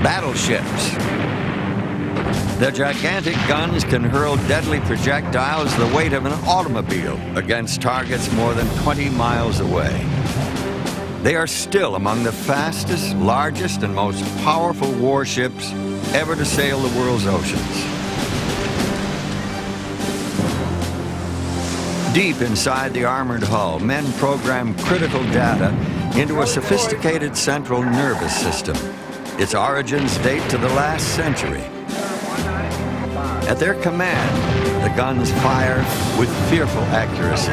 Battleships. Their gigantic guns can hurl deadly projectiles the weight of an automobile against targets more than 20 miles away. They are still among the fastest, largest, and most powerful warships ever to sail the world's oceans. Deep inside the armored hull, men program critical data into a sophisticated central nervous system. Its origins date to the last century. At their command, the guns fire with fearful accuracy.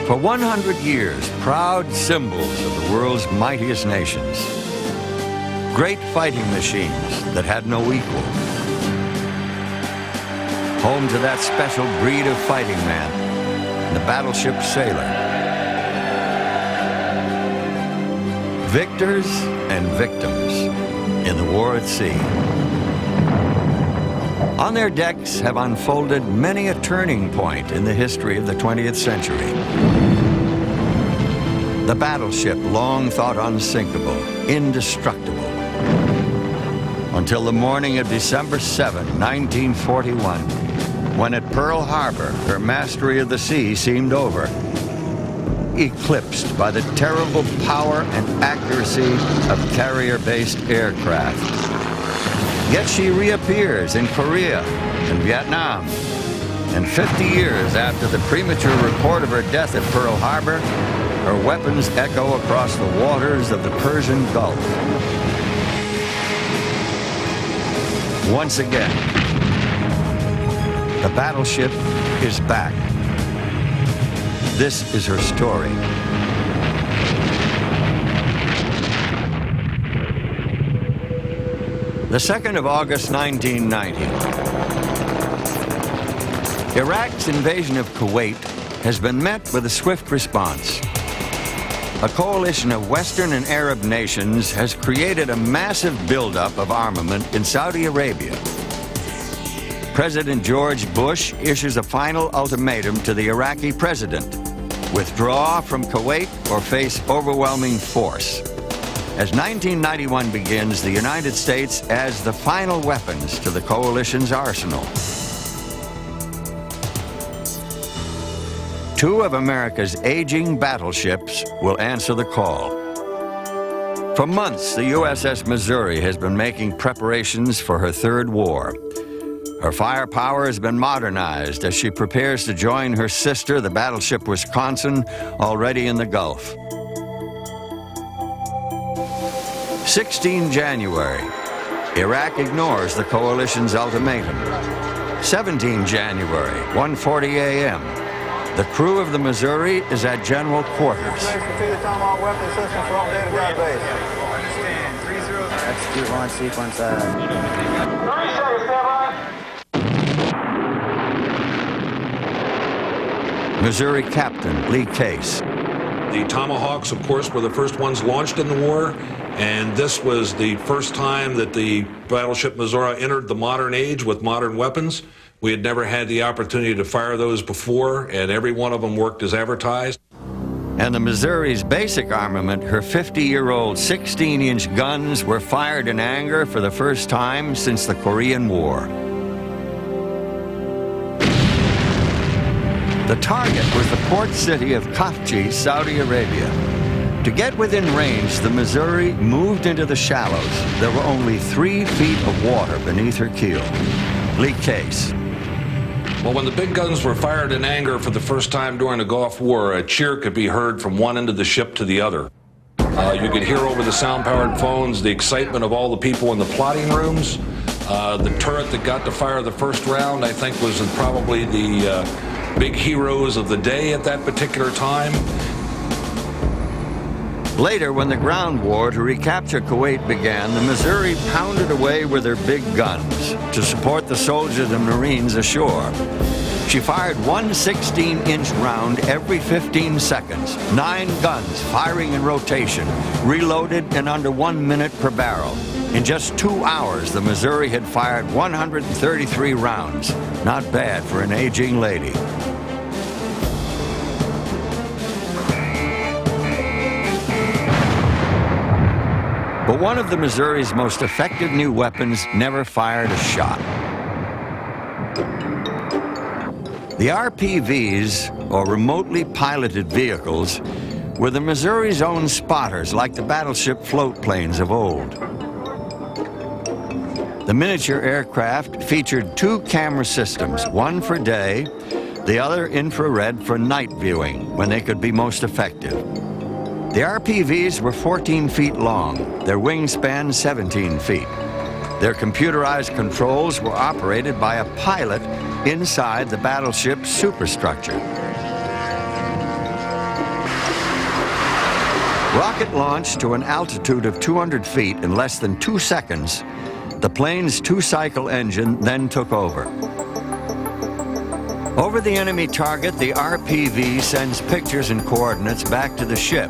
For 100 years, proud symbols of the world's mightiest nations. Great fighting machines that had no equal. Home to that special breed of fighting man, the battleship sailor. Victors and victims in the war at sea. On their decks have unfolded many a turning point in the history of the 20th century. The battleship, long thought unsinkable, indestructible, until the morning of December 7, 1941, when at Pearl Harbor, her mastery of the sea seemed over, eclipsed by the terrible power and accuracy of carrier-based aircraft. Yet she reappears in Korea and Vietnam, and 50 years after the premature report of her death at Pearl Harbor, her weapons echo across the waters of the Persian Gulf. Once again, the battleship is back. This is her story. The 2nd of August, 1990. Iraq's invasion of Kuwait has been met with a swift response. A coalition of Western and Arab nations has created a massive buildup of armament in Saudi Arabia. President George Bush issues a final ultimatum to the Iraqi president: withdraw from Kuwait or face overwhelming force. As 1991 begins, the United States adds the final weapons to the coalition's arsenal. 2 of America's aging battleships will answer the call. For months, the USS Missouri has been making preparations for her 3rd war. Her firepower has been modernized as she prepares to join her sister, the battleship Wisconsin, already in the Gulf. 16 January, Iraq ignores the coalition's ultimatum. 17 January, 1:40 a.m., the crew of the Missouri is at general quarters. Execute launch sequence. Missouri Captain Lee Case. The Tomahawks, of course, were the first ones launched in the war, and this was the first time that the battleship Missouri entered the modern age with modern weapons. We had never had the opportunity to fire those before, and every one of them worked as advertised. And the Missouri's basic armament, her 50-year-old 16-inch guns, were fired in anger for the first time since the Korean War. The target was the port city of Khafji, Saudi Arabia. To get within range, the Missouri moved into the shallows. There were only 3 feet of water beneath her keel. Lee Case. Well, when the big guns were fired in anger for the first time during the Gulf War, a cheer could be heard from one end of the ship to the other. You could hear over the sound-powered phones the excitement of all the people in the plotting rooms. The turret that got to fire the first round, I think, was probably the big heroes of the day at that particular time. Later, when the ground war to recapture Kuwait began, the Missouri pounded away with her big guns to support the soldiers and Marines ashore. She fired one 16-inch round every 15 seconds, 9 guns firing in rotation, reloaded in under 1 minute per barrel. In just 2 hours, the Missouri had fired 133 rounds. Not bad for an aging lady. But one of the Missouri's most effective new weapons never fired a shot. The RPVs, or remotely piloted vehicles, were the Missouri's own spotters, like the battleship float planes of old. The miniature aircraft featured two camera systems, one for day, the other infrared for night viewing, when they could be most effective. The RPVs were 14 feet long, their wingspan 17 feet. Their computerized controls were operated by a pilot inside the battleship's superstructure. Rocket launched to an altitude of 200 feet in less than 2 seconds, the plane's two-cycle engine then took over. Over the enemy target, the RPV sends pictures and coordinates back to the ship.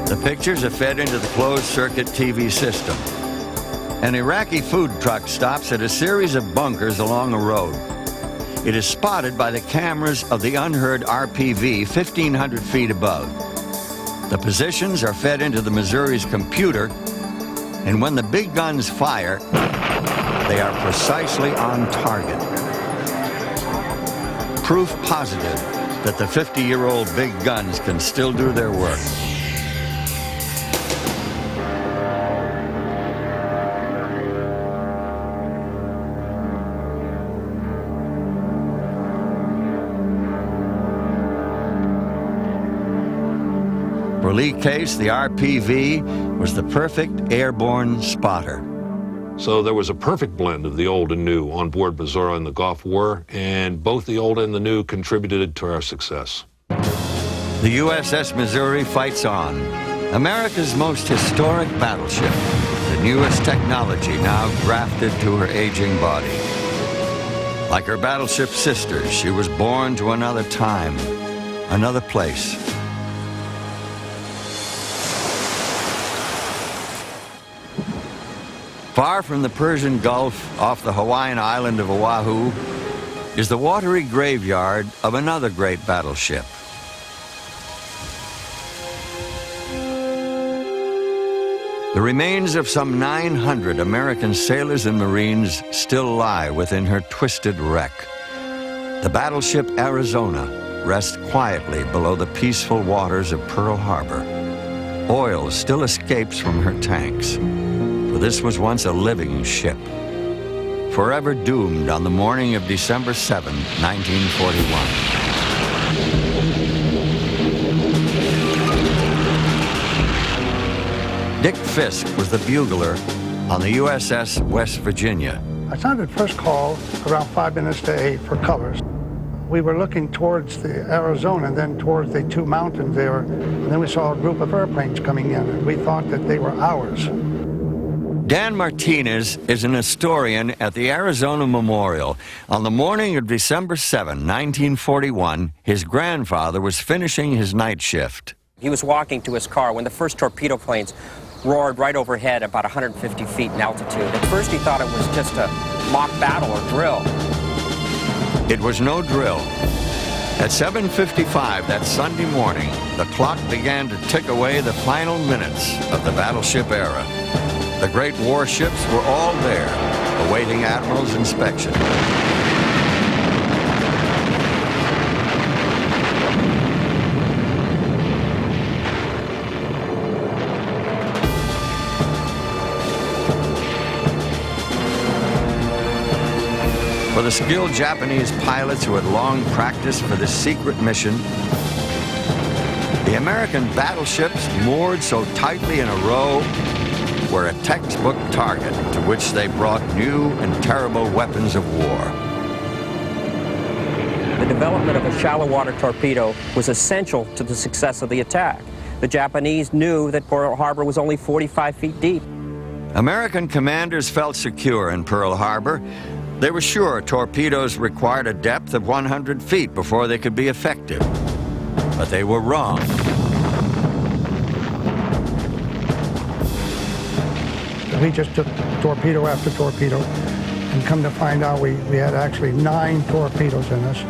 The pictures are fed into the closed-circuit TV system. An Iraqi food truck stops at a series of bunkers along a road. It is spotted by the cameras of the unheard RPV 1,500 feet above. The positions are fed into the Missouri's computer, and when the big guns fire, they are precisely on target. Proof positive that the 50-year-old big guns can still do their work. For Lee Case, the RPV was the perfect airborne spotter. So there was a perfect blend of the old and new on board Missouri in the Gulf War, and both the old and the new contributed to our success. The USS Missouri fights on, America's most historic battleship, the newest technology now grafted to her aging body. Like her battleship sisters, she was born to another time, another place. Far from the Persian Gulf, off the Hawaiian island of Oahu, is the watery graveyard of another great battleship. The remains of some 900 American sailors and Marines still lie within her twisted wreck. The battleship Arizona rests quietly below the peaceful waters of Pearl Harbor. Oil still escapes from her tanks. For this was once a living ship, forever doomed on the morning of December 7, 1941. Dick Fisk was the bugler on the USS West Virginia. I sounded first call around 5 minutes to 8 for colors. We were looking towards the Arizona and then towards the two mountains there, and then we saw a group of airplanes coming in, and we thought that they were ours. Dan Martinez is an historian at the Arizona Memorial. On the morning of December 7, 1941, his grandfather was finishing his night shift. He was walking to his car when the first torpedo planes roared right overhead about 150 feet in altitude. At first he thought it was just a mock battle or drill. It was no drill. At 7:55 that Sunday morning, the clock began to tick away the final minutes of the battleship era. The great warships were all there, awaiting Admiral's inspection. For the skilled Japanese pilots who had long practiced for this secret mission, the American battleships moored so tightly in a row were a textbook target to which they brought new and terrible weapons of war. The development of a shallow water torpedo was essential to the success of the attack. The Japanese knew that Pearl Harbor was only 45 feet deep. American commanders felt secure in Pearl Harbor. They were sure torpedoes required a depth of 100 feet before they could be effective. But they were wrong. We just took torpedo after torpedo, and come to find out we had actually 9 torpedoes in us.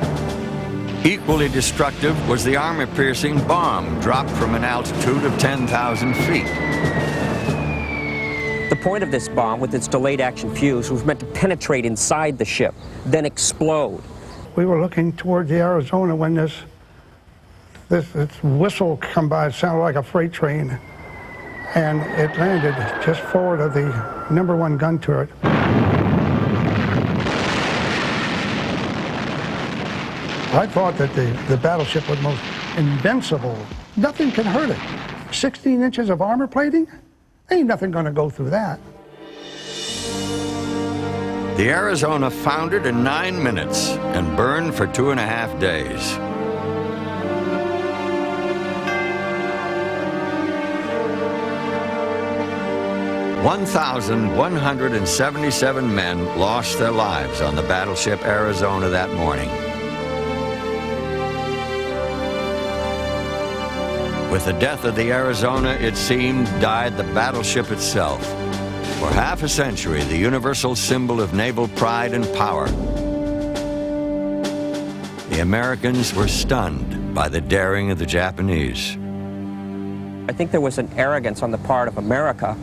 Equally destructive was the armor-piercing bomb dropped from an altitude of 10,000 feet. The point of this bomb, with its delayed action fuse, was meant to penetrate inside the ship, then explode. We were looking toward the Arizona when this whistle come by. It sounded like a freight train, and it landed just forward of the #1 gun turret. I thought that the battleship was most invincible. Nothing can hurt it. 16 inches of armor plating? Ain't nothing gonna go through that. The Arizona foundered in 9 minutes and burned for 2.5 days. "1,177 men lost their lives on the battleship Arizona that morning. With the death of the Arizona, it seemed, died the battleship itself. For half a century, the universal symbol of naval pride and power. The Americans were stunned by the daring of the Japanese. I think there was an arrogance on the part of America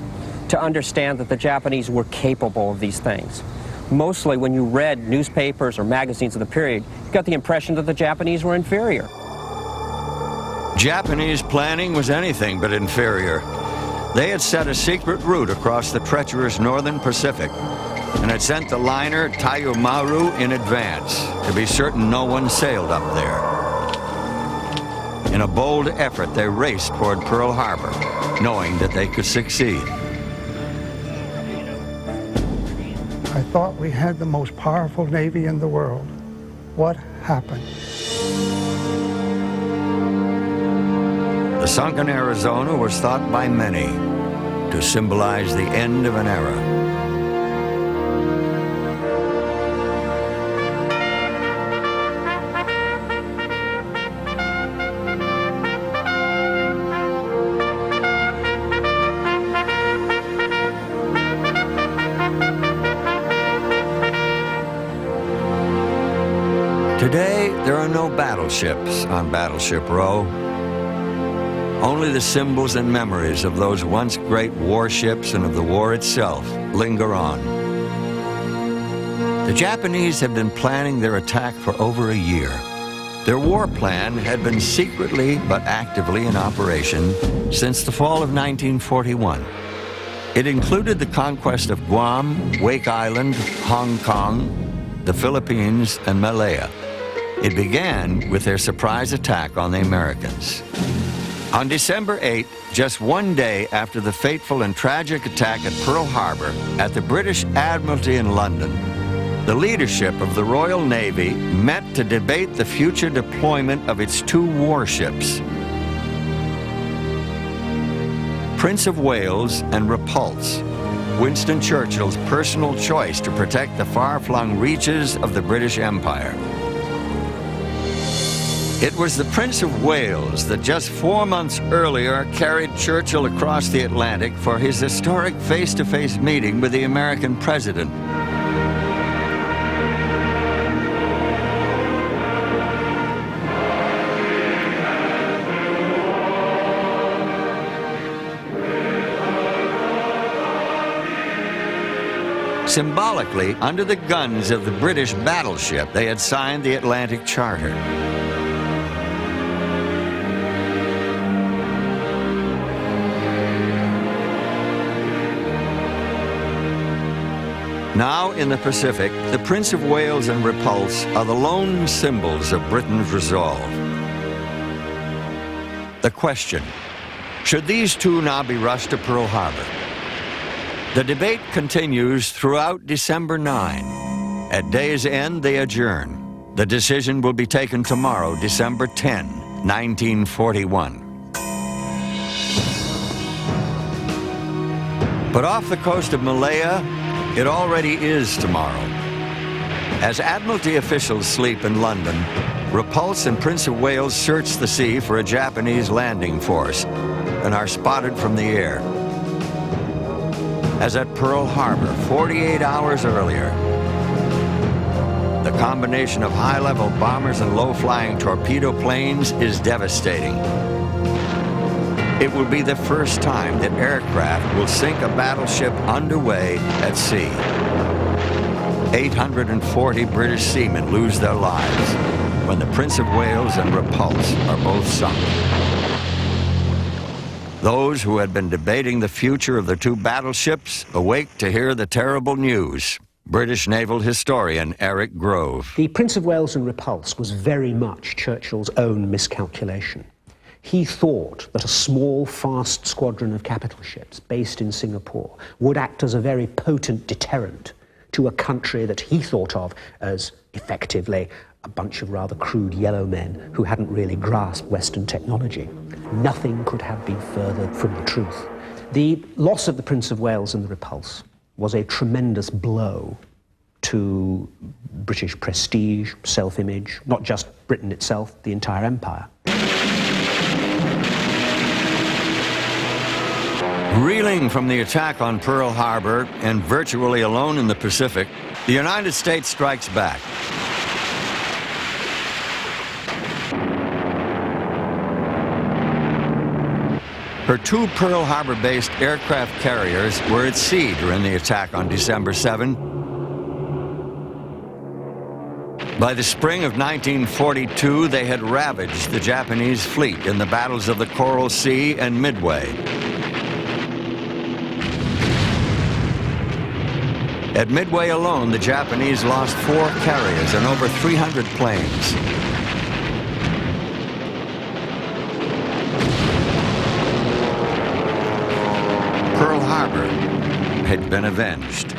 to understand that the Japanese were capable of these things. Mostly when you read newspapers or magazines of the period, you got the impression that the Japanese were inferior. Japanese planning was anything but inferior. They had set a secret route across the treacherous northern Pacific and had sent the liner Tayumaru in advance to be certain no one sailed up there. In a bold effort, they raced toward Pearl Harbor, knowing that they could succeed. I thought we had the most powerful Navy in the world. What happened? The sunken Arizona was thought by many to symbolize the end of an era. Today, there are no battleships on Battleship Row. Only the symbols and memories of those once great warships and of the war itself linger on. The Japanese had been planning their attack for over a year. Their war plan had been secretly but actively in operation since the fall of 1941. It included the conquest of Guam, Wake Island, Hong Kong, the Philippines, and Malaya. It began with their surprise attack on the Americans. On December 8, just one day after the fateful and tragic attack at Pearl Harbor at the British Admiralty in London, the leadership of the Royal Navy met to debate the future deployment of its 2 warships, Prince of Wales and Repulse, Winston Churchill's personal choice to protect the far-flung reaches of the British Empire. It was the Prince of Wales that just 4 months earlier carried Churchill across the Atlantic for his historic face-to-face meeting with the American president. Symbolically, under the guns of the British battleship, they had signed the Atlantic Charter. Now in the Pacific, the Prince of Wales and Repulse are the lone symbols of Britain's resolve. The question, should these 2 now be rushed to Pearl Harbor? The debate continues throughout December 9. At day's end, they adjourn. The decision will be taken tomorrow, December 10, 1941. But off the coast of Malaya, it already is tomorrow. As Admiralty officials sleep in London, Repulse and Prince of Wales search the sea for a Japanese landing force and are spotted from the air. As at Pearl Harbor 48 hours earlier, the combination of high-level bombers and low-flying torpedo planes is devastating. It will be the first time that aircraft will sink a battleship underway at sea. 840 British seamen lose their lives when the Prince of Wales and Repulse are both sunk. Those who had been debating the future of the two battleships awake to hear the terrible news. British naval historian Eric Grove. The Prince of Wales and Repulse was very much Churchill's own miscalculation. He thought that a small, fast squadron of capital ships based in Singapore would act as a very potent deterrent to a country that he thought of as effectively a bunch of rather crude yellow men who hadn't really grasped Western technology. Nothing could have been further from the truth. The loss of the Prince of Wales and the Repulse was a tremendous blow to British prestige, self-image, not just Britain itself, the entire empire. Reeling from the attack on Pearl Harbor and virtually alone in the Pacific, the United States strikes back. Her two Pearl Harbor-based aircraft carriers were at sea during the attack on December 7. By the spring of 1942, they had ravaged the Japanese fleet in the battles of the Coral Sea and Midway. At Midway alone, the Japanese lost 4 carriers and over 300 planes. Pearl Harbor had been avenged.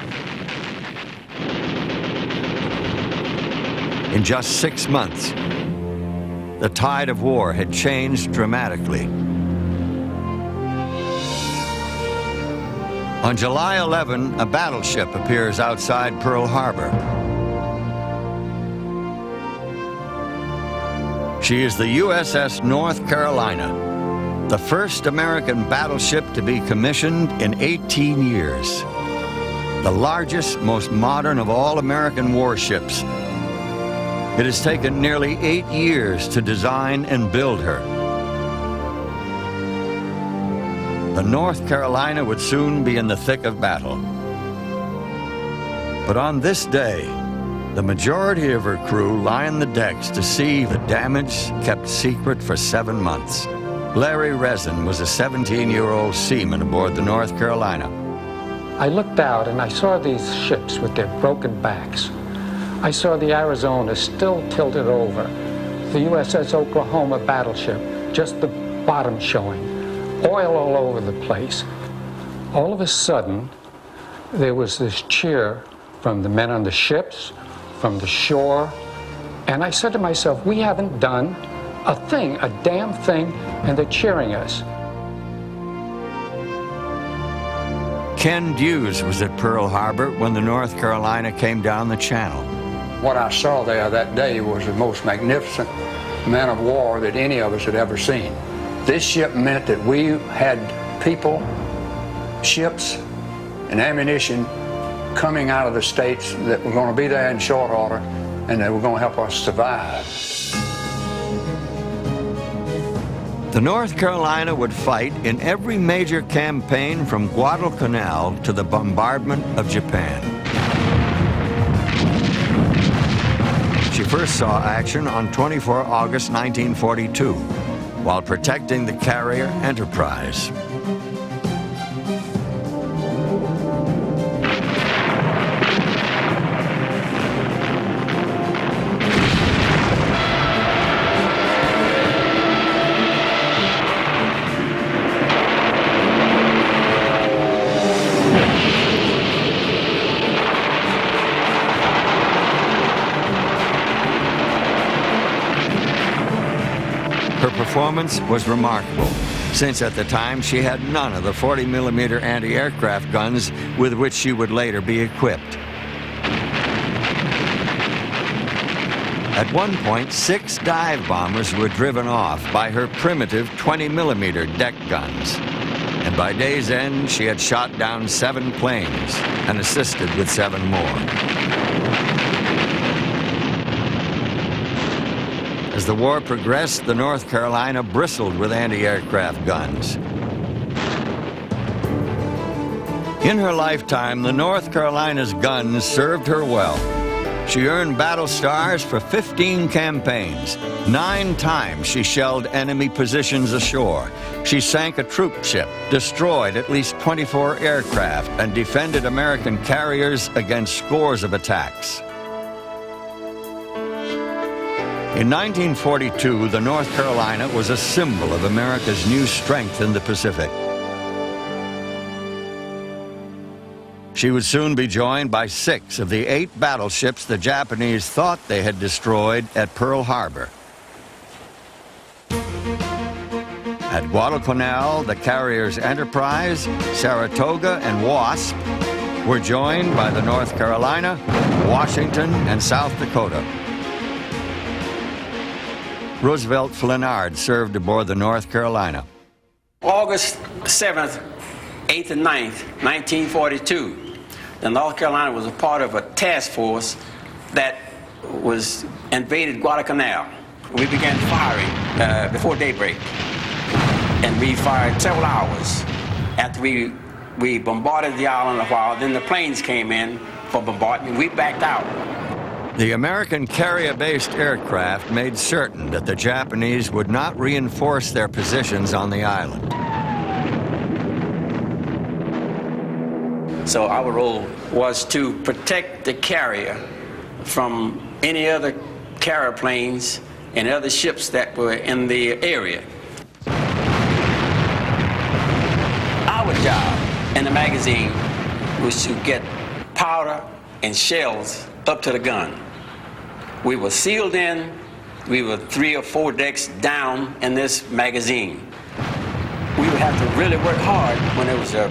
In just 6 months, the tide of war had changed dramatically. On July 11, a battleship appears outside Pearl Harbor. She is the USS North Carolina, the first American battleship to be commissioned in 18 years. The largest, most modern of all American warships. It has taken nearly 8 years to design and build her. The North Carolina would soon be in the thick of battle. But on this day, the majority of her crew lined the decks to see the damage kept secret for 7 months. Larry Resin was a 17-year-old seaman aboard the North Carolina. I looked out and I saw these ships with their broken backs. I saw the Arizona still tilted over, the USS Oklahoma battleship, just the bottom showing, oil all over the place. All of a sudden, there was this cheer from the men on the ships, from the shore, and I said to myself, we haven't done a thing, a damn thing, and they're cheering us. Ken Hughes was at Pearl Harbor when the North Carolina came down the channel. What I saw there that day was the most magnificent man of war that any of us had ever seen. This ship meant that we had people, ships, and ammunition coming out of the States that were going to be there in short order, and they were going to help us survive. The North Carolina would fight in every major campaign from Guadalcanal to the bombardment of Japan. She first saw action on 24 August 1942 while protecting the carrier Enterprise. Her performance was remarkable, since at the time she had none of the 40mm anti-aircraft guns with which she would later be equipped. At one point, 6 dive bombers were driven off by her primitive 20mm deck guns. And by day's end, she had shot down 7 planes and assisted with 7 more. As the war progressed, the North Carolina bristled with anti-aircraft guns. In her lifetime, the North Carolina's guns served her well. She earned battle stars for 15 campaigns. 9 times she shelled enemy positions ashore. She sank a troop ship, destroyed at least 24 aircraft, and defended American carriers against scores of attacks. In 1942, the North Carolina was a symbol of America's new strength in the Pacific. She would soon be joined by 6 of the 8 battleships the Japanese thought they had destroyed at Pearl Harbor. At Guadalcanal, the carriers Enterprise, Saratoga, and Wasp were joined by the North Carolina, Washington, and South Dakota. Roosevelt Flinard served aboard the North Carolina. August 7th, 8th, and 9th, 1942, the North Carolina was a part of a task force that was invaded Guadalcanal. We began firing before daybreak, and we fired several hours. After we bombarded the island a while, then the planes came in for bombardment. We backed out. The American carrier-based aircraft made certain that the Japanese would not reinforce their positions on the island. So our role was to protect the carrier from any other carrier planes and other ships that were in the area. Our job in the magazine was to get powder and shells up to the gun. We were sealed in. We were 3 or 4 decks down in this magazine. We would have to really work hard when it was an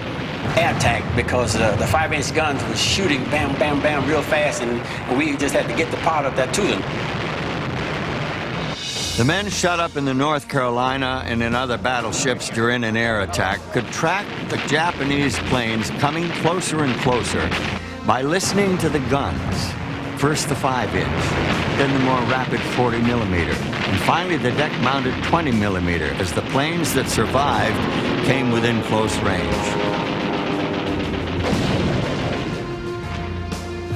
air attack, because the 5-inch guns were shooting bam, bam, bam real fast, and we just had to get the powder up there to them. The men shut up in the North Carolina and in other battleships during an air attack could track the Japanese planes coming closer and closer by listening to the guns. First the 5-inch, then the more rapid 40 millimeter, and finally the deck-mounted 20 millimeter as the planes that survived came within close range.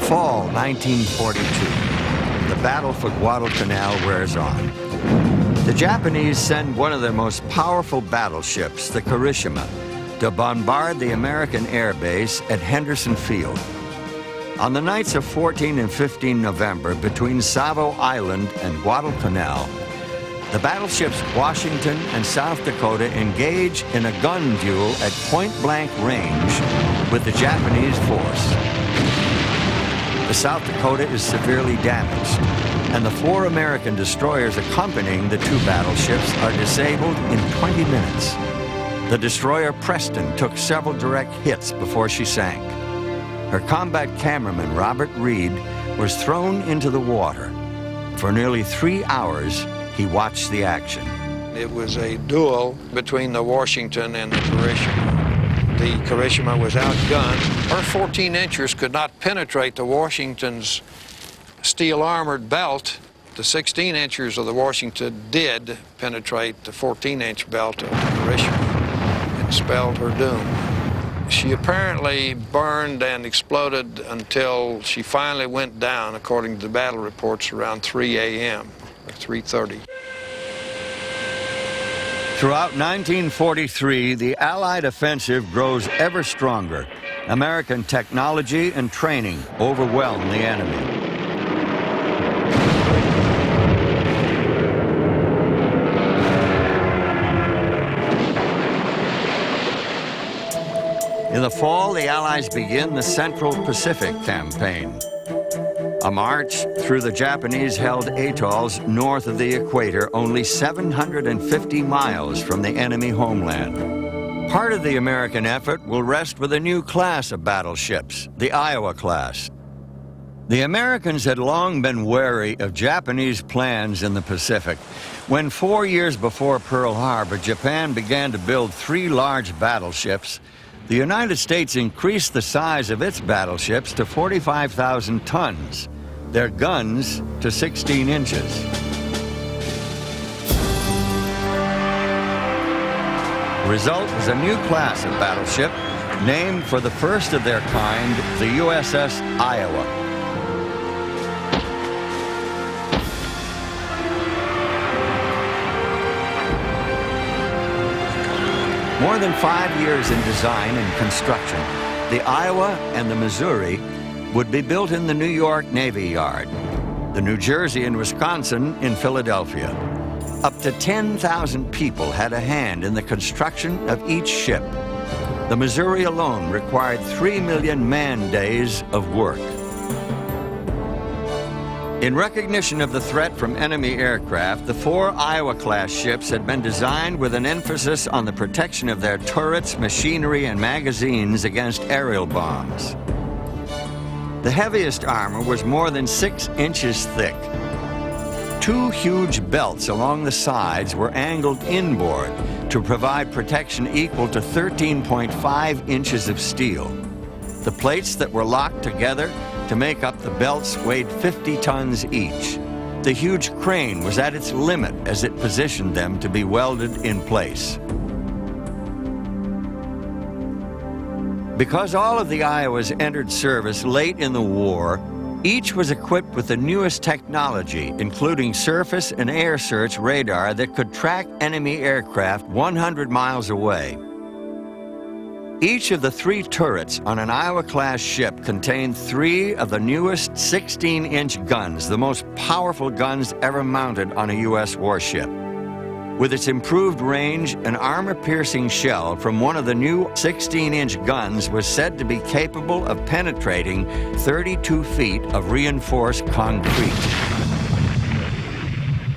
Fall 1942. The battle for Guadalcanal wears on. The Japanese send one of their most powerful battleships, the Kirishima, to bombard the American air base at Henderson Field. On the nights of 14 and 15 November, between Savo Island and Guadalcanal, the battleships Washington and South Dakota engage in a gun duel at point-blank range with the Japanese force. The South Dakota is severely damaged, and the 4 American destroyers accompanying the 2 battleships are disabled in 20 minutes. The destroyer Preston took several direct hits before she sank. Her combat cameraman, Robert Reed, was thrown into the water. For nearly 3 hours, he watched the action. It was a duel between the Washington and the Kirishima. The Kirishima was outgunned. Her 14-inchers could not penetrate the Washington's steel-armored belt. The 16-inchers of the Washington did penetrate the 14-inch belt of the Kirishima and spelled her doom. She apparently burned and exploded until she finally went down, according to the battle reports, around 3 a.m. or 3:30. Throughout 1943, the Allied offensive grows ever stronger. American technology and training overwhelm the enemy. In the fall, the Allies begin the Central Pacific Campaign, a march through the Japanese-held atolls north of the equator, only 750 miles from the enemy homeland. Part of the American effort will rest with a new class of battleships, the Iowa class. The Americans had long been wary of Japanese plans in the Pacific. When 4 years before Pearl Harbor, Japan began to build 3 large battleships, the United States increased the size of its battleships to 45,000 tons, their guns to 16 inches. The result was a new class of battleship, named for the first of their kind, the USS Iowa. More than 5 years in design and construction, the Iowa and the Missouri would be built in the New York Navy Yard, the New Jersey and Wisconsin in Philadelphia. Up to 10,000 people had a hand in the construction of each ship. The Missouri alone required 3 million man-days of work. In recognition of the threat from enemy aircraft, the 4 Iowa-class ships had been designed with an emphasis on the protection of their turrets, machinery, and magazines against aerial bombs. The heaviest armor was more than 6 inches thick. 2 huge belts along the sides were angled inboard to provide protection equal to 13.5 inches of steel. The plates that were locked together to make up the belts weighed 50 tons each. The huge crane was at its limit as it positioned them to be welded in place. Because all of the Iowas entered service late in the war, each was equipped with the newest technology, including surface and air search radar that could track enemy aircraft 100 miles away. Each of the 3 turrets on an Iowa-class ship contained 3 of the newest 16-inch guns, the most powerful guns ever mounted on a U.S. warship. With its improved range, an armor-piercing shell from one of the new 16-inch guns was said to be capable of penetrating 32 feet of reinforced concrete.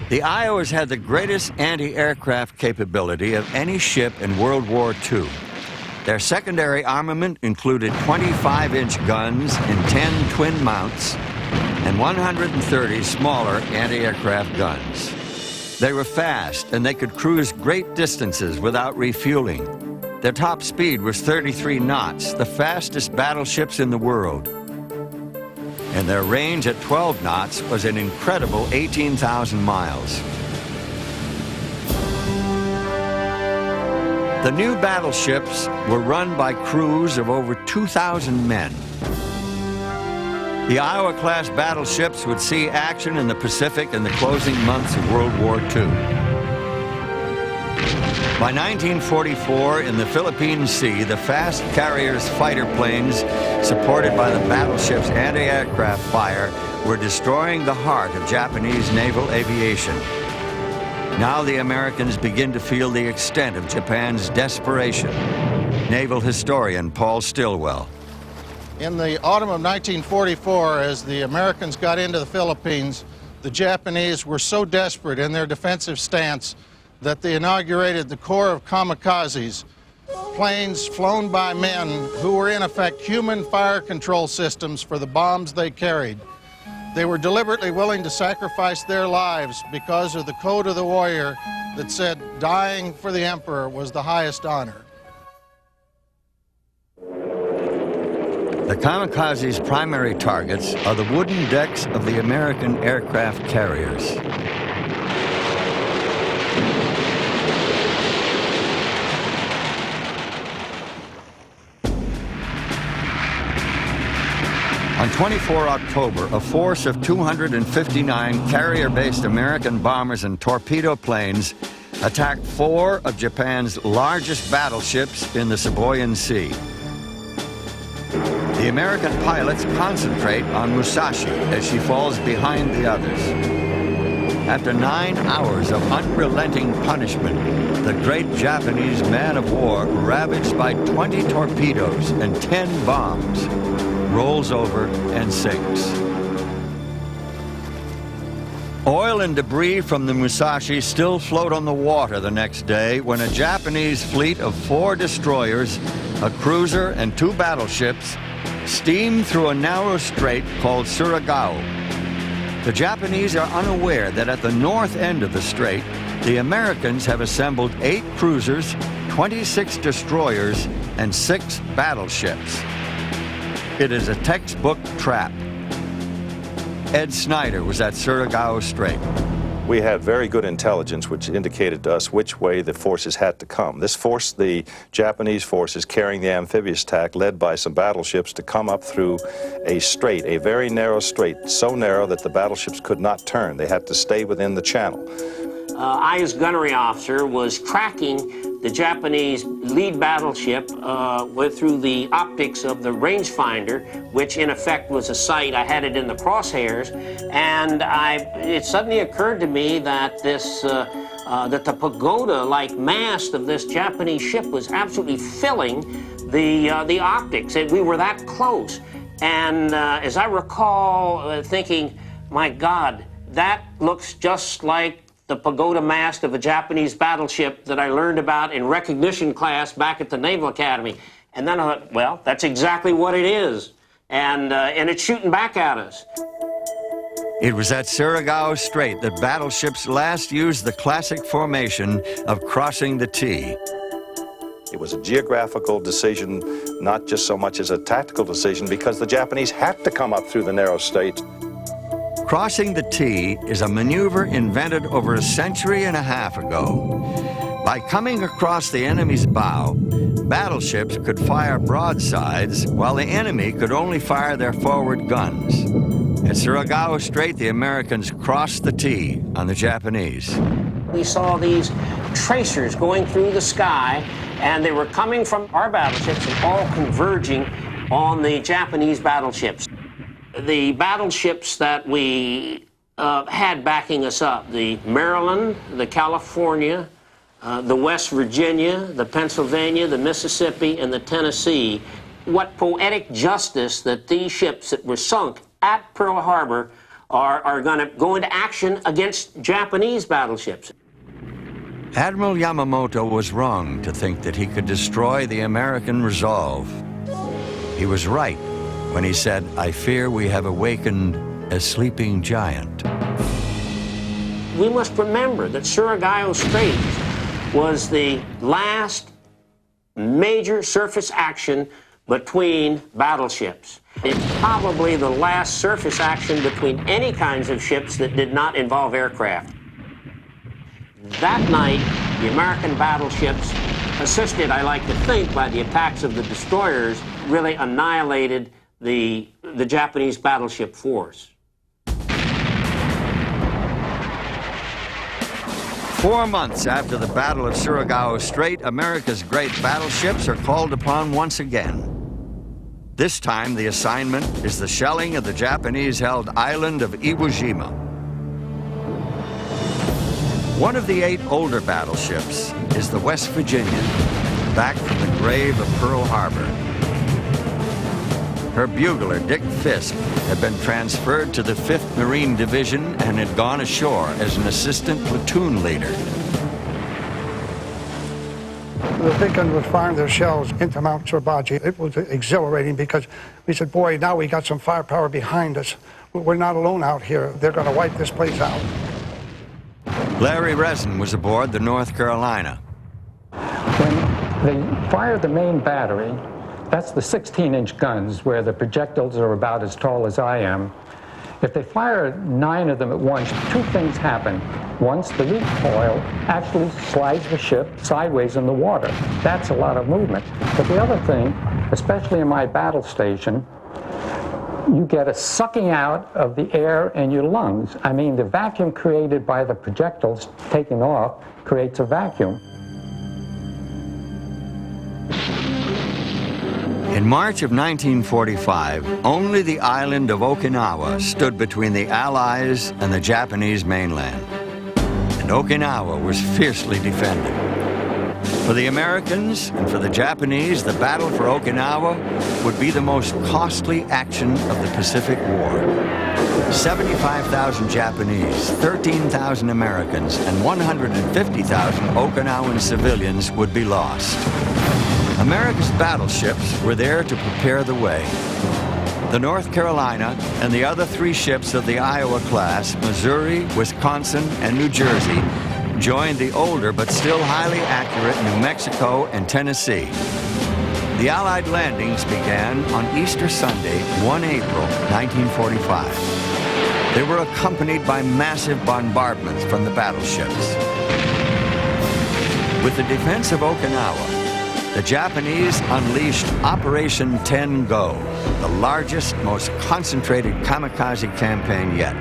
The Iowas had the greatest anti-aircraft capability of any ship in World War II. Their secondary armament included 25-inch guns in 10 twin mounts and 130 smaller anti-aircraft guns. They were fast, and they could cruise great distances without refueling. Their top speed was 33 knots, the fastest battleships in the world. And their range at 12 knots was an incredible 18,000 miles. The new battleships were run by crews of over 2,000 men. The Iowa-class battleships would see action in the Pacific in the closing months of World War II. By 1944, in the Philippine Sea, the fast carriers' fighter planes, supported by the battleship's anti-aircraft fire, were destroying the heart of Japanese naval aviation. Now the Americans begin to feel the extent of Japan's desperation. Naval historian Paul Stilwell. In the autumn of 1944, as the Americans got into the Philippines, the Japanese were so desperate in their defensive stance that they inaugurated the Corps of Kamikazes, planes flown by men who were in effect human fire control systems for the bombs they carried. They were deliberately willing to sacrifice their lives because of the code of the warrior that said dying for the emperor was the highest honor. The kamikazes' primary targets are the wooden decks of the American aircraft carriers. On 24 October, a force of 259 carrier-based American bombers and torpedo planes attacked 4 of Japan's largest battleships in the Sibuyan Sea. The American pilots concentrate on Musashi as she falls behind the others. After 9 hours of unrelenting punishment, the great Japanese man of war, ravaged by 20 torpedoes and 10 bombs, rolls over and sinks. Oil and debris from the Musashi still float on the water the next day when a Japanese fleet of 4 destroyers, a cruiser, and 2 battleships steam through a narrow strait called Surigao. The Japanese are unaware that at the north end of the strait, the Americans have assembled 8 cruisers, 26 destroyers, and 6 battleships. It is a textbook trap. Ed Snyder was at Surigao Strait. We had very good intelligence which indicated to us which way the forces had to come. This forced the Japanese forces carrying the amphibious attack, led by some battleships, to come up through a strait, a very narrow strait, so narrow that the battleships could not turn. They had to stay within the channel. I, as gunnery officer, was tracking the Japanese lead battleship through the optics of the rangefinder, which in effect was a sight. I had it in the crosshairs, and it suddenly occurred to me that that the pagoda-like mast of this Japanese ship was absolutely filling the optics. We were that close. And as I recall thinking, my God, that looks just like the pagoda mast of a Japanese battleship that I learned about in recognition class back at the Naval Academy. And then I thought, well, that's exactly what it is. And it's shooting back at us. It was at Surigao Strait that battleships last used the classic formation of crossing the T. It was a geographical decision, not just so much as a tactical decision, because the Japanese had to come up through the narrow strait. Crossing the T is a maneuver invented over a century and a half ago. By coming across the enemy's bow, battleships could fire broadsides while the enemy could only fire their forward guns. At Surigao Strait, the Americans crossed the T on the Japanese. We saw these tracers going through the sky, and they were coming from our battleships and all converging on the Japanese battleships. The battleships that we had backing us up, the Maryland, the California, the West Virginia, the Pennsylvania, the Mississippi, and the Tennessee. What poetic justice that these ships that were sunk at Pearl Harbor are going to go into action against Japanese battleships. Admiral Yamamoto was wrong to think that he could destroy the American resolve. He was right when he said, "I fear we have awakened a sleeping giant." We must remember that Surigao Strait was the last major surface action between battleships. It's probably the last surface action between any kinds of ships that did not involve aircraft. That night, the American battleships, assisted, I like to think, by the attacks of the destroyers, really annihilated the Japanese battleship force. 4 months after the Battle of Surigao Strait, America's great battleships are called upon once again. This time, the assignment is the shelling of the Japanese-held island of Iwo Jima. One of the 8 older battleships is the West Virginia, back from the grave of Pearl Harbor. Her bugler, Dick Fisk, had been transferred to the 5th Marine Division and had gone ashore as an assistant platoon leader. The big guns were firing their shells into Mount Sorbaji. It was exhilarating because we said, boy, now we got some firepower behind us. We're not alone out here. They're going to wipe this place out. Larry Resin was aboard the North Carolina. When they fired the main battery, that's the 16-inch guns where the projectiles are about as tall as I am. If they fire 9 of them at once, 2 things happen. Once, the recoil actually slides the ship sideways in the water. That's a lot of movement. But the other thing, especially in my battle station, you get a sucking out of the air in your lungs. I mean, the vacuum created by the projectiles taking off creates a vacuum. In March of 1945, only the island of Okinawa stood between the Allies and the Japanese mainland. And Okinawa was fiercely defended. For the Americans and for the Japanese, the battle for Okinawa would be the most costly action of the Pacific War. 75,000 Japanese, 13,000 Americans, and 150,000 Okinawan civilians would be lost. America's battleships were there to prepare the way. The North Carolina and the other 3 ships of the Iowa class, Missouri, Wisconsin, and New Jersey, joined the older but still highly accurate New Mexico and Tennessee. The Allied landings began on Easter Sunday, 1 April, 1945. They were accompanied by massive bombardments from the battleships. With the defense of Okinawa, the Japanese unleashed Operation 10 Go, the largest, most concentrated kamikaze campaign yet.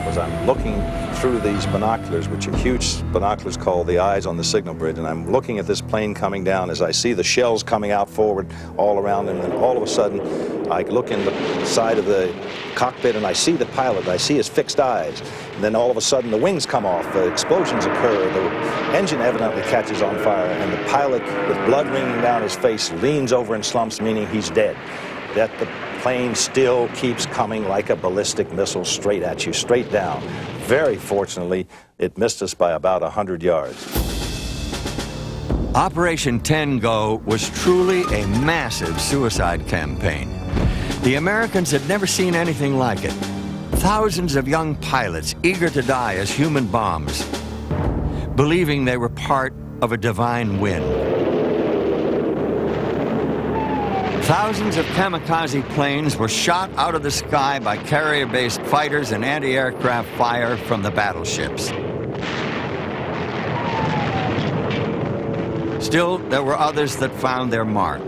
As I'm looking through these binoculars, which are huge binoculars called the eyes on the signal bridge, and I'm looking at this plane coming down as I see the shells coming out forward all around, and then all of a sudden I look in the side of the cockpit and I see the pilot, I see his fixed eyes, and then all of a sudden the wings come off, the explosions occur, the engine evidently catches on fire, and the pilot, with blood ringing down his face, leans over and slumps, meaning he's dead. That the plane still keeps coming like a ballistic missile straight at you, straight down. Very fortunately, it missed us by about 100 yards. Operation 10 Go was truly a massive suicide campaign. The Americans had never seen anything like it. Thousands of young pilots eager to die as human bombs, believing they were part of a divine wind. Thousands of kamikaze planes were shot out of the sky by carrier-based fighters and anti-aircraft fire from the battleships. Still, there were others that found their mark.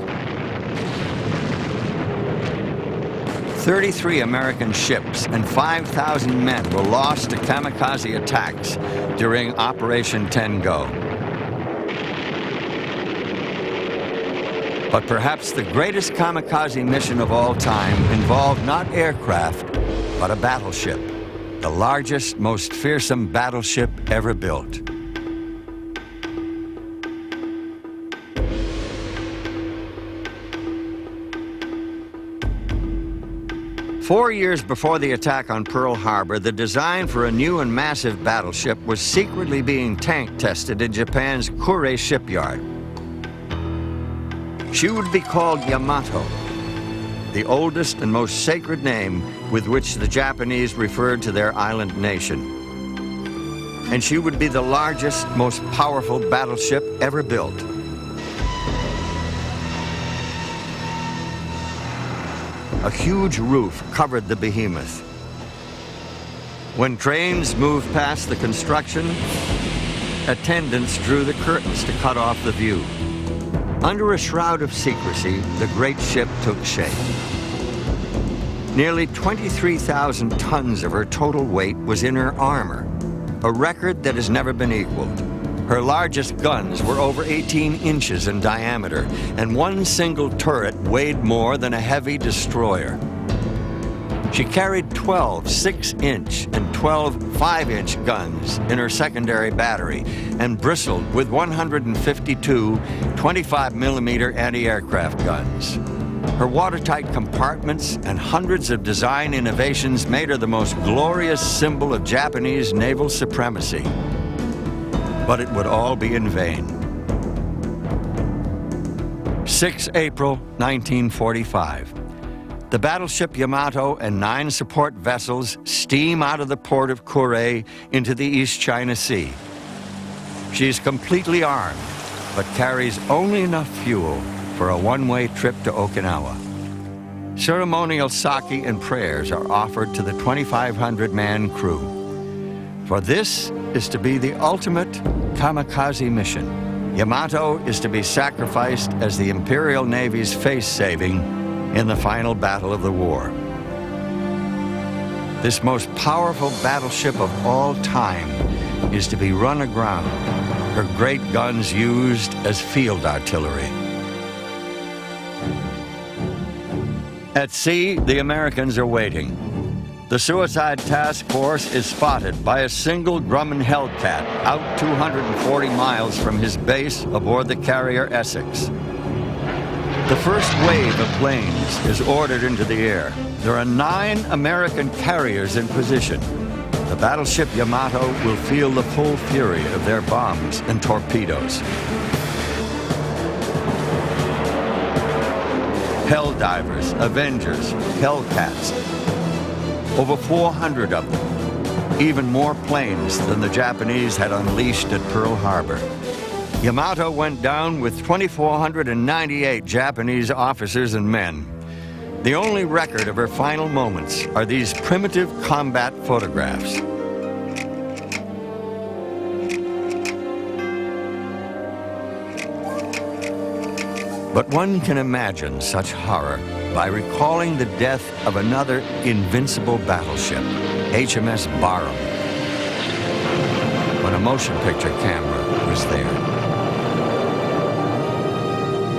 33 American ships and 5,000 men were lost to kamikaze attacks during Operation 10 Go. But perhaps the greatest kamikaze mission of all time involved not aircraft, but a battleship, the largest, most fearsome battleship ever built. Four years before the attack on Pearl Harbor, the design for a new and massive battleship was secretly being tank tested in Japan's Kure shipyard. She would be called Yamato, the oldest and most sacred name with which the Japanese referred to their island nation. And she would be the largest, most powerful battleship ever built. A huge roof covered the behemoth. When trains moved past the construction, attendants drew the curtains to cut off the view. Under a shroud of secrecy, the great ship took shape. Nearly 23,000 tons of her total weight was in her armor, a record that has never been equaled. Her largest guns were over 18 inches in diameter, and one single turret weighed more than a heavy destroyer. She carried 12 6-inch and 12 5-inch guns in her secondary battery and bristled with 152 25mm anti-aircraft guns. Her watertight compartments and hundreds of design innovations made her the most glorious symbol of Japanese naval supremacy. But it would all be in vain. 6 April 1945. The battleship Yamato and 9 support vessels steam out of the port of Kure into the East China Sea. She is completely armed, but carries only enough fuel for a one-way trip to Okinawa. Ceremonial sake and prayers are offered to the 2,500-man crew. For this is to be the ultimate kamikaze mission. Yamato is to be sacrificed as the Imperial Navy's face-saving in the final battle of the war. This most powerful battleship of all time is to be run aground, her great guns used as field artillery. At sea, the Americans are waiting. The Suicide Task Force is spotted by a single Grumman Hellcat out 240 miles from his base aboard the carrier Essex. The first wave of planes is ordered into the air. There are 9 American carriers in position. The battleship Yamato will feel the full fury of their bombs and torpedoes. Helldivers, Avengers, Hellcats. Over 400 of them. Even more planes than the Japanese had unleashed at Pearl Harbor. Yamato went down with 2,498 Japanese officers and men. The only record of her final moments are these primitive combat photographs. But one can imagine such horror by recalling the death of another invincible battleship, HMS Barham, when a motion picture camera was there.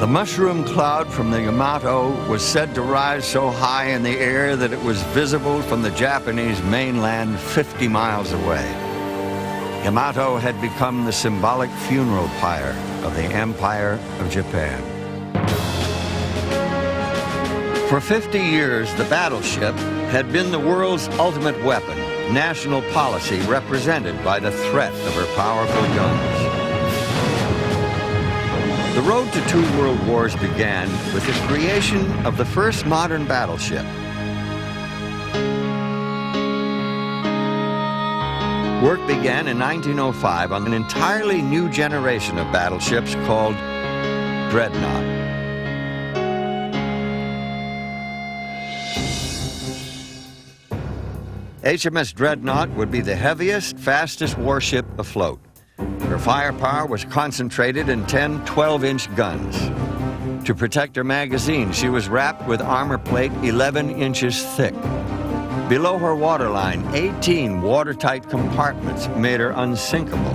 The mushroom cloud from the Yamato was said to rise so high in the air that it was visible from the Japanese mainland 50 miles away. Yamato had become the symbolic funeral pyre of the Empire of Japan. For 50 years, the battleship had been the world's ultimate weapon, national policy represented by the threat of her powerful guns. The road to 2 world wars began with the creation of the first modern battleship. Work began in 1905 on an entirely new generation of battleships called Dreadnought. HMS Dreadnought would be the heaviest, fastest warship afloat. Her firepower was concentrated in 10 12-inch guns. To protect her magazine, she was wrapped with armor plate 11 inches thick. Below her waterline, 18 watertight compartments made her unsinkable.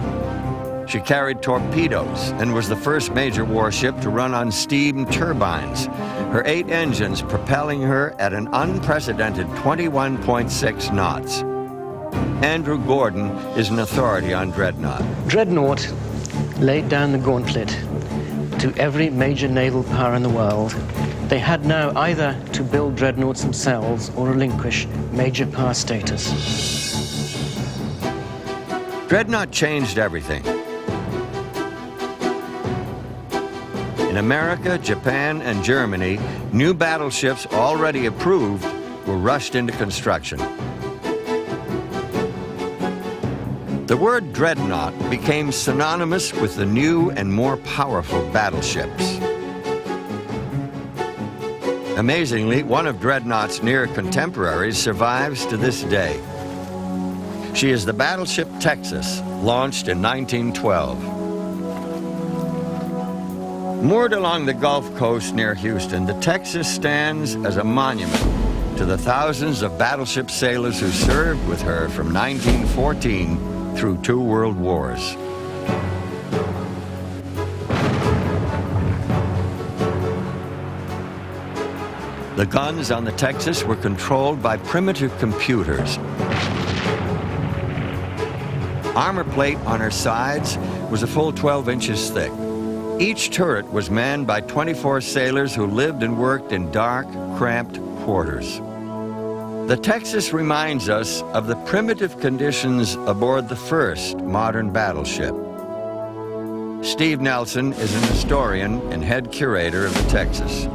She carried torpedoes and was the first major warship to run on steam turbines, her 8 engines propelling her at an unprecedented 21.6 knots. Andrew Gordon is an authority on Dreadnought. Dreadnought laid down the gauntlet to every major naval power in the world. They had now either to build dreadnoughts themselves or relinquish major power status. Dreadnought changed everything. In America, Japan, and Germany, new battleships already approved were rushed into construction. The word dreadnought became synonymous with the new and more powerful battleships. Amazingly, one of Dreadnought's near contemporaries survives to this day. She is the battleship Texas, launched in 1912. Moored along the Gulf Coast near Houston, the Texas stands as a monument to the thousands of battleship sailors who served with her from 1914 through 2 world wars. The guns on the Texas were controlled by primitive computers. Armor plate on her sides was a full 12 inches thick. Each turret was manned by 24 sailors who lived and worked in dark, cramped quarters. The Texas reminds us of the primitive conditions aboard the first modern battleship. Steve Nelson is an historian and head curator of the Texas.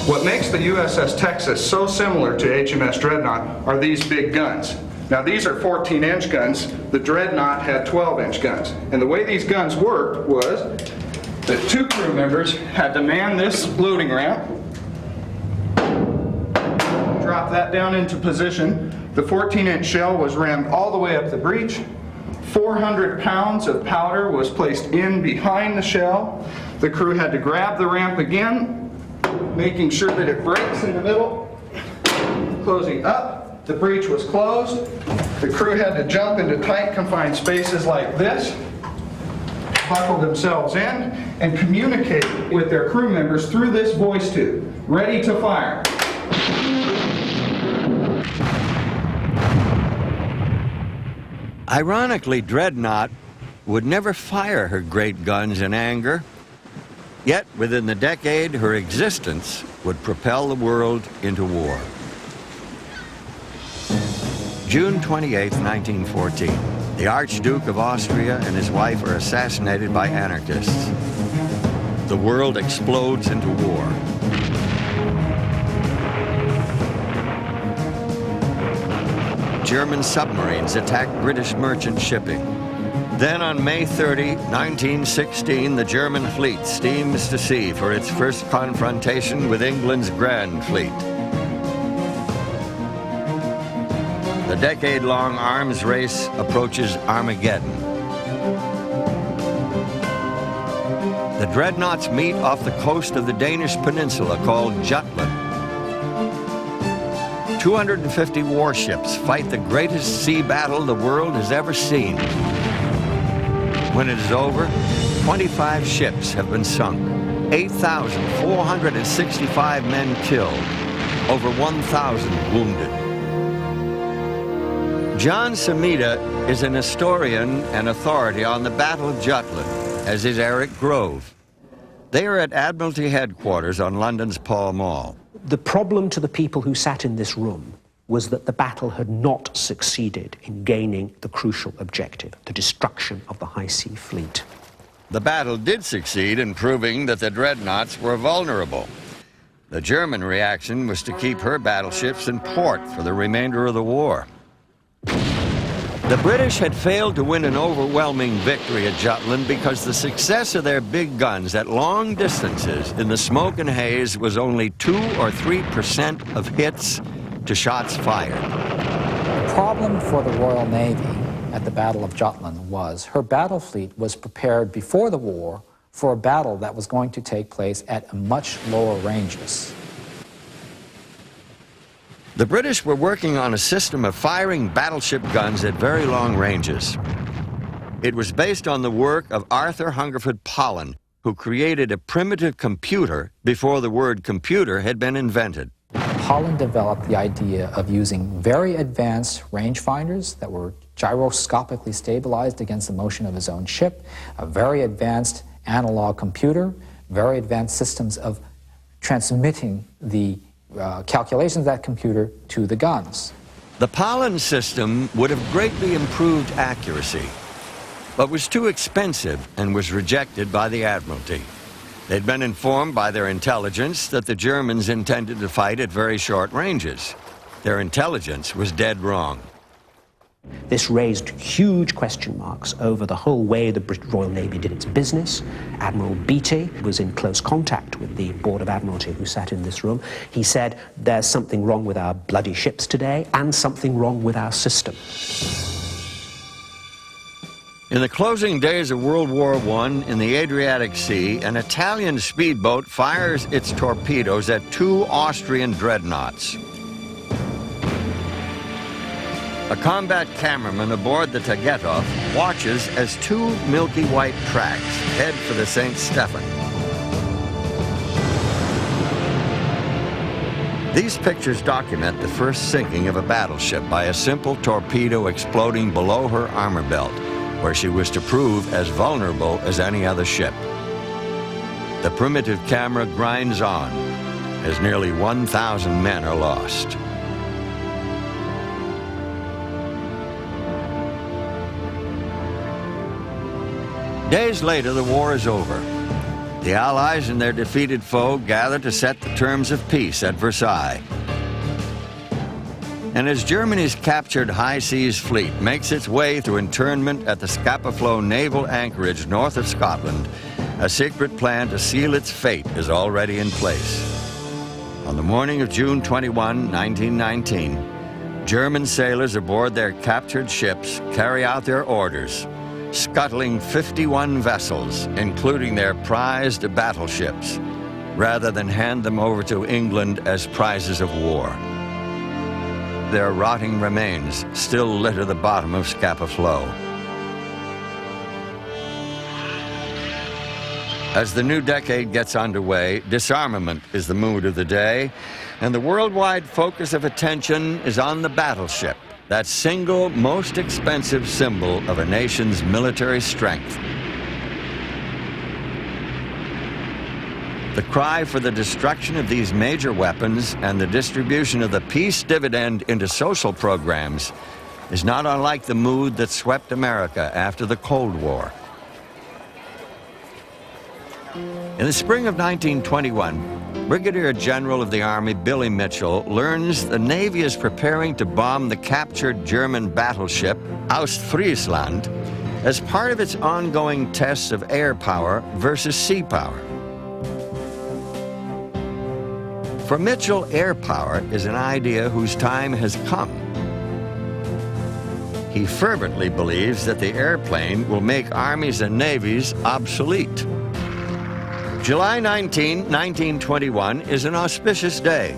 What makes the USS Texas so similar to HMS Dreadnought are these big guns. Now these are 14-inch guns. The Dreadnought had 12-inch guns. And the way these guns worked was that 2 crew members had to man this loading ramp, drop that down into position. The 14-inch shell was rammed all the way up the breech. 400 pounds of powder was placed in behind the shell. The crew had to grab the ramp again, making sure that it breaks in the middle, closing up. The breech was closed. The crew had to jump into tight confined spaces like this, buckle themselves in, and communicate with their crew members through this voice tube, ready to fire. Ironically, Dreadnought would never fire her great guns in anger. Yet, within the decade, her existence would propel the world into war. June 28, 1914. The Archduke of Austria and his wife are assassinated by anarchists. The world explodes into war. German submarines attack British merchant shipping. Then on May 30, 1916, the German fleet steams to sea for its first confrontation with England's Grand Fleet. The decade-long arms race approaches Armageddon. The dreadnoughts meet off the coast of the Danish peninsula called Jutland. 250 warships fight the greatest sea battle the world has ever seen. When it is over, 25 ships have been sunk, 8,465 men killed, over 1,000 wounded. John Samita is an historian and authority on the Battle of Jutland, as is Eric Grove. They are at Admiralty headquarters on London's Pall Mall. The problem to the people who sat in this room was that the battle had not succeeded in gaining the crucial objective, the destruction of the high sea fleet. The battle did succeed in proving that the dreadnoughts were vulnerable. The German reaction was to keep her battleships in port for the remainder of the war. The British had failed to win an overwhelming victory at Jutland because the success of their big guns at long distances in the smoke and haze was only 2 or 3% of hits to shots fired. The problem for the Royal Navy at the Battle of Jutland was her battle fleet was prepared before the war for a battle that was going to take place at much lower ranges. The British were working on a system of firing battleship guns at very long ranges. It was based on the work of Arthur Hungerford Pollen, who created a primitive computer before the word computer had been invented. Pollen developed the idea of using very advanced rangefinders that were gyroscopically stabilized against the motion of his own ship, a very advanced analog computer, very advanced systems of transmitting the calculations of that computer to the guns. The Pollen system would have greatly improved accuracy, but was too expensive and was rejected by the Admiralty. They'd been informed by their intelligence that the Germans intended to fight at very short ranges. Their intelligence was dead wrong. This raised huge question marks over the whole way the British Royal Navy did its business. Admiral Beatty was in close contact with the Board of Admiralty who sat in this room. He said, there's something wrong with our bloody ships today and something wrong with our system. In the closing days of World War I, in the Adriatic Sea, an Italian speedboat fires its torpedoes at 2 Austrian dreadnoughts. A combat cameraman aboard the Tagetov watches as 2 milky white tracks head for the St. Stephen. These pictures document the first sinking of a battleship by a simple torpedo exploding below her armor belt, where she was to prove as vulnerable as any other ship. The primitive camera grinds on as nearly 1,000 men are lost. Days later, the war is over. The Allies and their defeated foe gather to set the terms of peace at Versailles. And as Germany's captured high seas fleet makes its way through internment at the Scapa Flow naval anchorage north of Scotland, a secret plan to seal its fate is already in place. On the morning of June 21, 1919, German sailors aboard their captured ships carry out their orders, scuttling 51 vessels, including their prized battleships, rather than hand them over to England as prizes of war. Their rotting remains still litter the bottom of Scapa Flow. As the new decade gets underway, disarmament is the mood of the day, and the worldwide focus of attention is on the battleship, that single most expensive symbol of a nation's military strength. The cry for the destruction of these major weapons and the distribution of the peace dividend into social programs is not unlike the mood that swept America after the Cold War. In the spring of 1921, Brigadier General of the Army Billy Mitchell learns the Navy is preparing to bomb the captured German battleship Ostfriesland as part of its ongoing tests of air power versus sea power. For Mitchell, air power is an idea whose time has come. He fervently believes that the airplane will make armies and navies obsolete. July 19, 1921 is an auspicious day.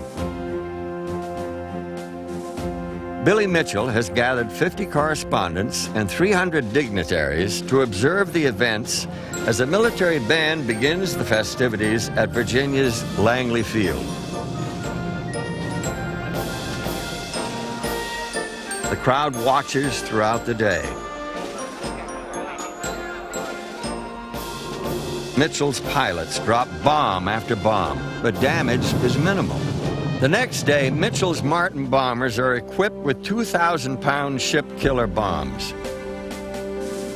Billy Mitchell has gathered 50 correspondents and 300 dignitaries to observe the events as a military band begins the festivities at Virginia's Langley Field. The crowd watches throughout the day. Mitchell's pilots drop bomb after bomb, but damage is minimal. The next day, Mitchell's Martin bombers are equipped with 2,000-pound ship-killer bombs.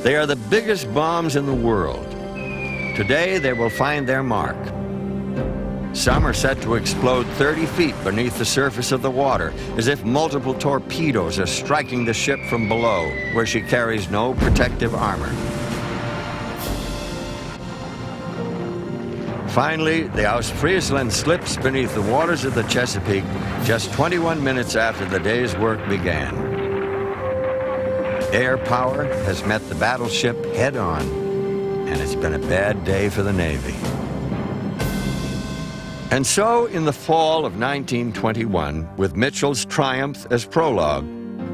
They are the biggest bombs in the world. Today, they will find their mark. Some are set to explode 30 feet beneath the surface of the water, as if multiple torpedoes are striking the ship from below, where she carries no protective armor. Finally, the Ostfriesland slips beneath the waters of the Chesapeake just 21 minutes after the day's work began. Air power has met the battleship head-on, and it's been a bad day for the Navy. And so, in the fall of 1921, with Mitchell's triumph as prologue,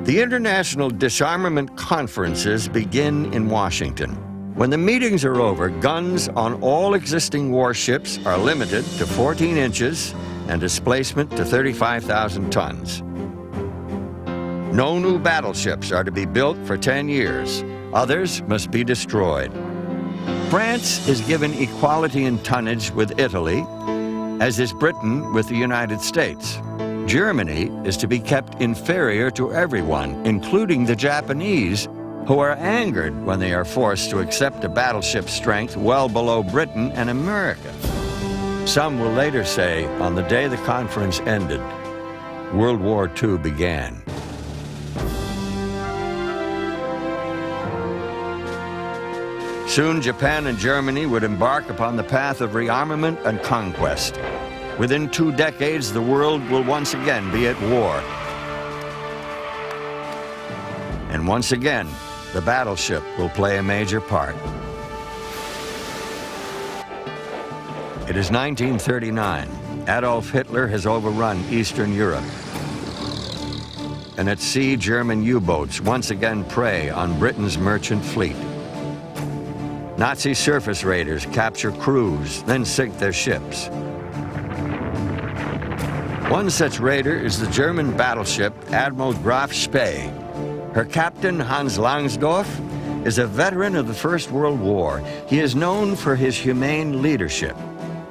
the International Disarmament Conferences begin in Washington. When the meetings are over, guns on all existing warships are limited to 14 inches and displacement to 35,000 tons. No new battleships are to be built for 10 years. Others must be destroyed. France is given equality in tonnage with Italy, as is Britain with the United States. Germany is to be kept inferior to everyone, including the Japanese, who are angered when they are forced to accept a battleship strength well below Britain and America. Some will later say, on the day the conference ended, World War II began. Soon, Japan and Germany would embark upon the path of rearmament and conquest. Within 2 decades, the world will once again be at war. And once again, the battleship will play a major part. It is 1939. Adolf Hitler has overrun Eastern Europe. And at sea, German U-boats once again prey on Britain's merchant fleet. Nazi surface raiders capture crews, then sink their ships. One such raider is the German battleship Admiral Graf Spee. Her captain, Hans Langsdorff, is a veteran of the First World War. He is known for his humane leadership.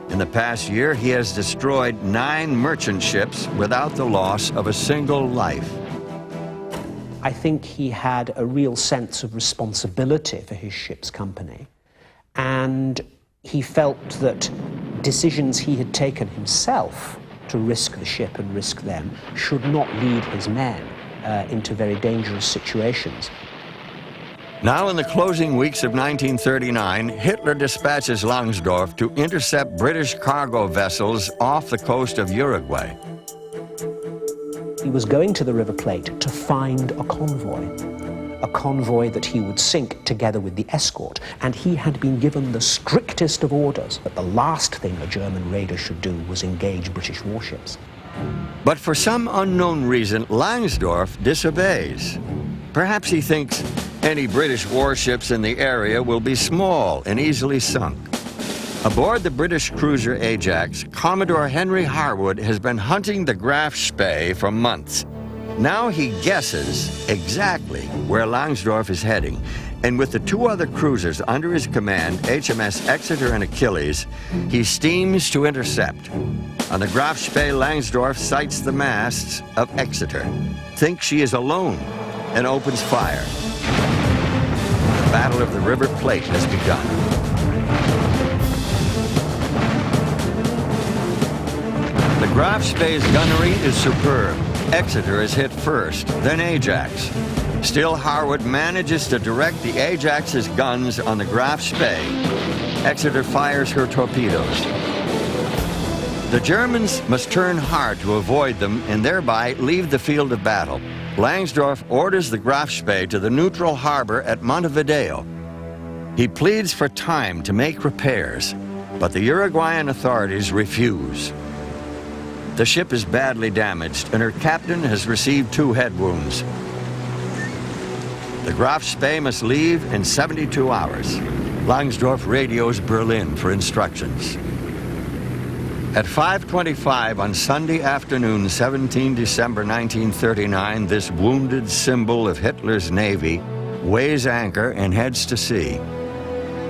In the past year, he has destroyed 9 merchant ships without the loss of a single life. I think he had a real sense of responsibility for his ship's company, and he felt that decisions he had taken himself to risk the ship and risk them should not lead his men into very dangerous situations. Now, in the closing weeks of 1939, Hitler dispatches Langsdorff to intercept British cargo vessels off the coast of Uruguay. He was going to the River Plate to find a convoy that he would sink together with the escort, and he had been given the strictest of orders that the last thing a German raider should do was engage British warships. But for some unknown reason, Langsdorff disobeys. Perhaps he thinks any British warships in the area will be small and easily sunk. Aboard the British cruiser Ajax, Commodore Henry Harwood has been hunting the Graf Spee for months. Now he guesses exactly where Langsdorff is heading, and with the 2 other cruisers under his command, HMS Exeter and Achilles, he steams to intercept. On the Graf Spee, Langsdorff sights the masts of Exeter, thinks she is alone, and opens fire. The Battle of the River Plate has begun. The Graf Spee's gunnery is superb. Exeter is hit first, then Ajax. Still, Harwood manages to direct the Ajax's guns on the Graf Spee. Exeter fires her torpedoes. The Germans must turn hard to avoid them and thereby leave the field of battle. Langsdorff orders the Graf Spee to the neutral harbor at Montevideo. He pleads for time to make repairs, but the Uruguayan authorities refuse. The ship is badly damaged and her captain has received 2 head wounds. The Graf Spee must leave in 72 hours. Langsdorff radios Berlin for instructions. At 5:25 on Sunday afternoon, 17 December 1939, this wounded symbol of Hitler's Navy weighs anchor and heads to sea.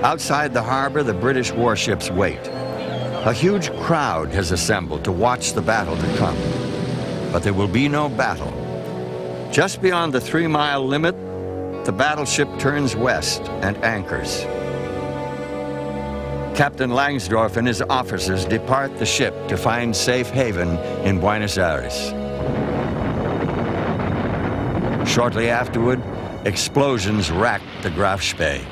Outside the harbor, the British warships wait. A huge crowd has assembled to watch the battle to come. But there will be no battle. Just beyond the 3-mile limit, the battleship turns west and anchors. Captain Langsdorff and his officers depart the ship to find safe haven in Buenos Aires. Shortly afterward, explosions racked the Graf Spee.